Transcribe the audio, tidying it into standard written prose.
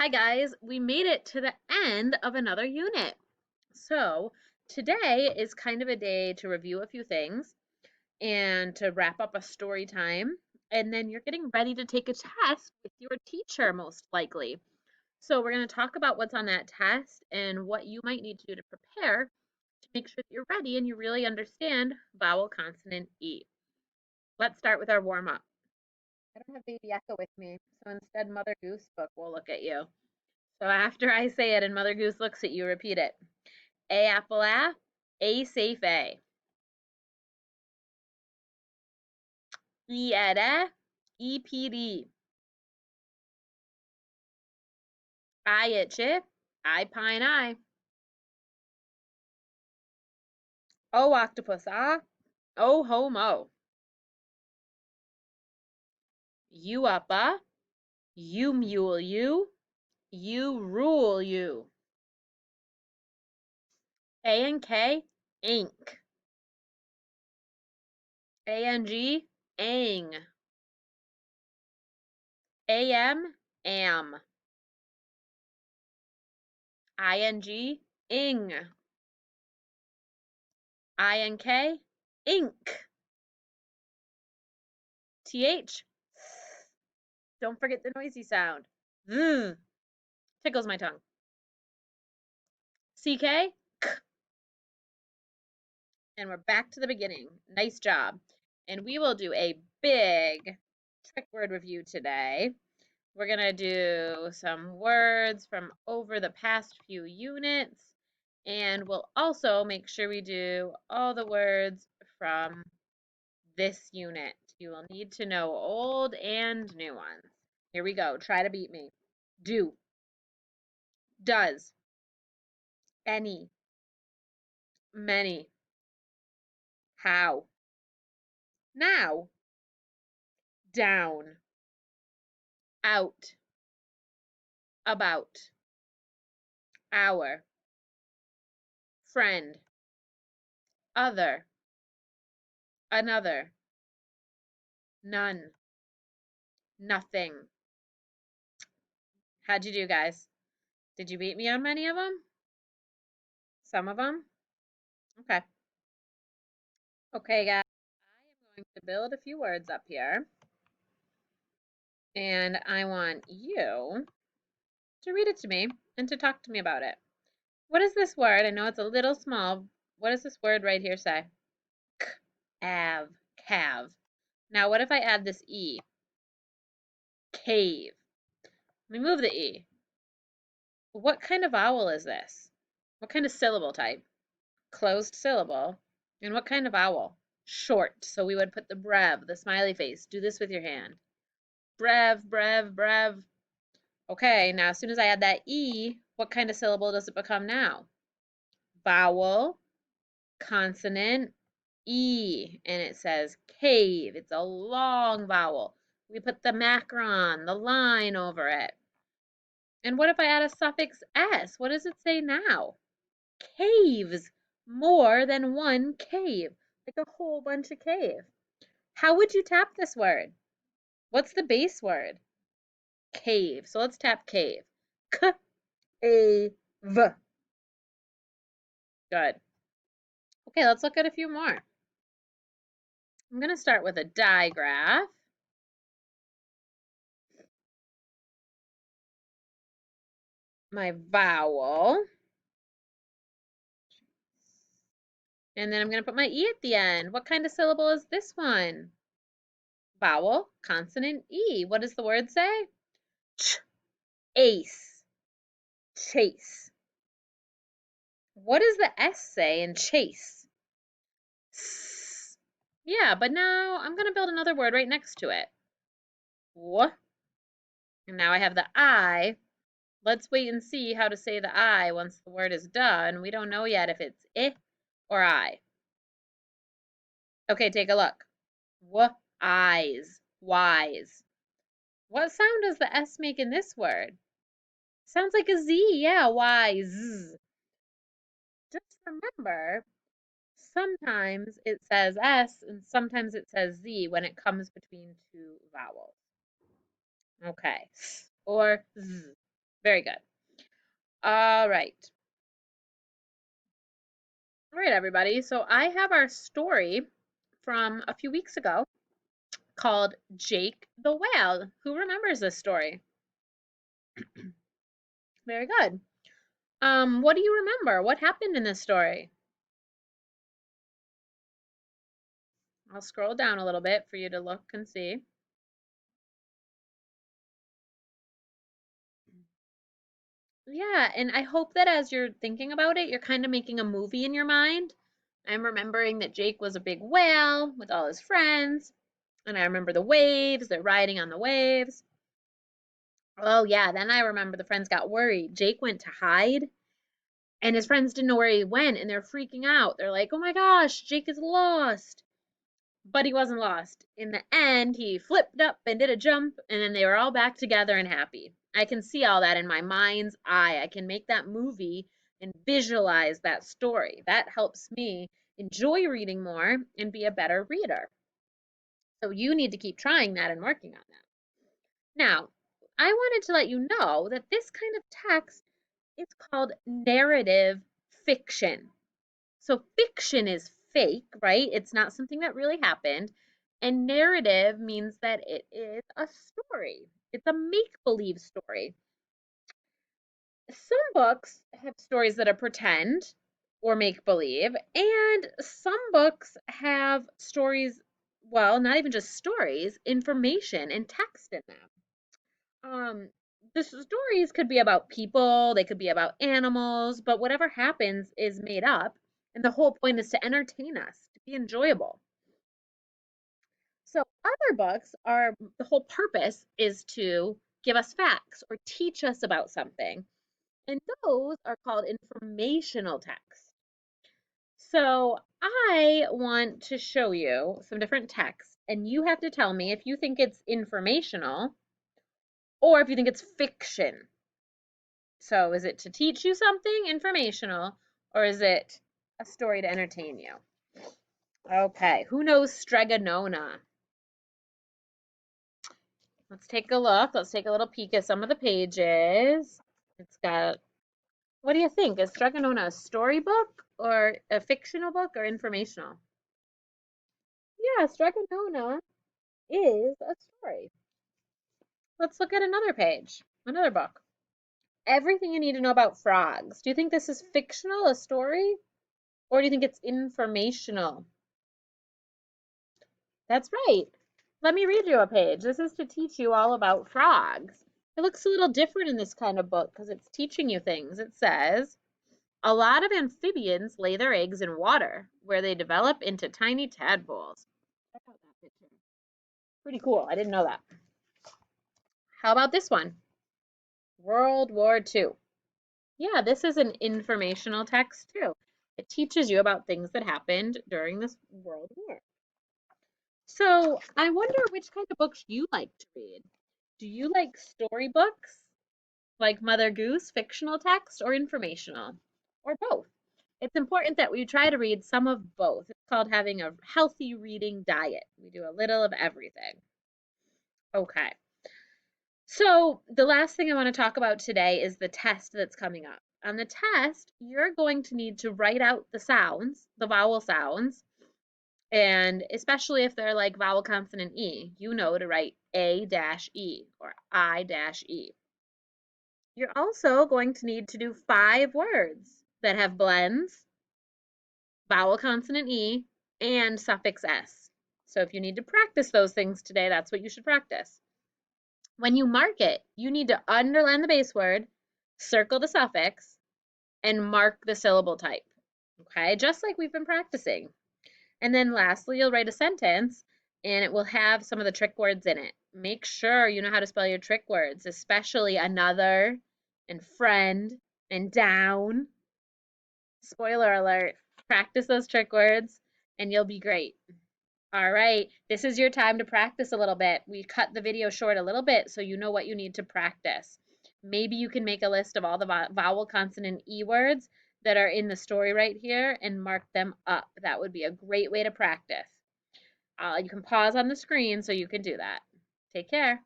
Hi guys, we made it to the end of another unit. So today is kind of a day to review a few things and to wrap up a story time. And then you're getting ready to take a test with your teacher, most likely. So we're going to talk about what's on that test and what you might need to do to prepare to make sure that you're ready and you really understand vowel, consonant, E. Let's start with our warm up. I don't have Baby Echo with me, so instead Mother Goose Book will look at you. So after I say it and Mother Goose looks at you, repeat it. A apple A safe A. E ede, E PD. I itche, I pine I. O octopus O homo. You uppa, you mule you rule you. A and K, ink. ANG, ang. AM, am. ING, ing. INK, ink. TH, don't forget the noisy sound. Tickles my tongue. CK, and we're back to the beginning. Nice job. And we will do a big trick word review today. We're going to do some words from over the past few units, and we'll also make sure we do all the words from this unit. You will need to know old and new ones. Here we go. Try to beat me. Do, does, any, many, how, now, down, out, about, our, friend, other, another, none, nothing. How'd you do, guys? Did you beat me on many of them? Some of them? Okay. Okay, guys. I am going to build a few words up here. And I want you to read it to me and to talk to me about it. What is this word? I know it's a little small. What does this word right here say? Av, calve. Now, what if I add this E? Cave. Let me move the E. What kind of vowel is this? What kind of syllable type? Closed syllable. And what kind of vowel? Short. So we would put the brev, the smiley face. Do this with your hand. Brev, brev, brev. Okay, now as soon as I add that E, what kind of syllable does it become now? Vowel, consonant, E, and it says cave. It's a long vowel. We put the macron, the line over it. And what if I add a suffix S? What does it say now? Caves. More than one cave. Like a whole bunch of cave. How would you tap this word? What's the base word? Cave. So let's tap cave. K-A-V. Good. Okay, let's look at a few more. I'm going to start with a digraph. My vowel. And then I'm going to put my E at the end. What kind of syllable is this one? Vowel, consonant, E. What does the word say? Ch, ace, chase. What does the S say in chase? S. Yeah, but now I'm going to build another word right next to it. What? And now I have the I. Let's wait and see how to say the I once the word is done. We don't know yet if it's I or I. Okay, take a look. Eyes, wise. What sound does the S make in this word? Sounds like a Z, yeah, wise. Just remember, sometimes it says S and sometimes it says Z when it comes between two vowels. Okay, or Z. Very good. All right. All right, everybody. So I have our story from a few weeks ago called Jake the Whale. Who remembers this story? Very good. What do you remember? What happened in this story? I'll scroll down a little bit for you to look and see. Yeah, and I hope that as you're thinking about it, you're kind of making a movie in your mind. I'm remembering that Jake was a big whale with all his friends, and I remember the waves, they're riding on the waves. Oh, yeah, then I remember the friends got worried. Jake went to hide, and his friends didn't know where he went, and they're freaking out. They're like, oh my gosh, Jake is lost. But he wasn't lost. In the end, he flipped up and did a jump, and then they were all back together and happy. I can see all that in my mind's eye. I can make that movie and visualize that story. That helps me enjoy reading more and be a better reader. So you need to keep trying that and working on that. Now, I wanted to let you know that this kind of text is called narrative fiction. So fiction is fake, right? It's not something that really happened. And narrative means that it is a story. It's a make-believe story. Some books have stories that are pretend or make-believe, and some books have stories, well, not even just stories, information and text in them. The stories could be about people, they could be about animals, but whatever happens is made up, and the whole point is to entertain us, to be enjoyable. So other books are the whole purpose is to give us facts or teach us about something, and those are called informational texts. So I want to show you some different texts, and you have to tell me if you think it's informational or if you think it's fiction. So is it to teach you something informational or is it a story to entertain you? Okay, who knows Stregonona? Let's take a look. Let's take a little peek at some of the pages. It's got, what do you think? Is Stregonona a storybook or a fictional book or informational? Yeah, Stregonona is a story. Let's look at another page, another book. Everything you need to know about frogs. Do you think this is fictional, a story, or do you think it's informational? That's right. Let me read you a page. This is to teach you all about frogs. It looks a little different in this kind of book because it's teaching you things. It says, a lot of amphibians lay their eggs in water where they develop into tiny tadpoles. Check out that picture. Pretty cool. I didn't know that. How about this one? World War II. Yeah, this is an informational text too. It teaches you about things that happened during this World War. So I wonder which kind of books you like to read. Do you like storybooks, like Mother Goose, fictional text, or informational, or both? It's important that we try to read some of both. It's called having a healthy reading diet. We do a little of everything. Okay. So the last thing I want to talk about today is the test that's coming up. On the test, you're going to need to write out the sounds, the vowel sounds, and especially if they're like vowel consonant E, you know to write A-E or I-E. You're also going to need to do 5 words that have blends, vowel consonant E, and suffix S. So if you need to practice those things today, that's what you should practice. When you mark it, you need to underline the base word, circle the suffix, and mark the syllable type. Okay, just like we've been practicing. And then lastly, you'll write a sentence and it will have some of the trick words in it. Make sure you know how to spell your trick words, especially another and friend and down. Spoiler alert, practice those trick words and you'll be great. All right, this is your time to practice a little bit. We cut the video short a little bit so you know what you need to practice. Maybe you can make a list of all the vowel consonant E words that are in the story right here and mark them up. That would be a great way to practice. You can pause on the screen so you can do that. Take care.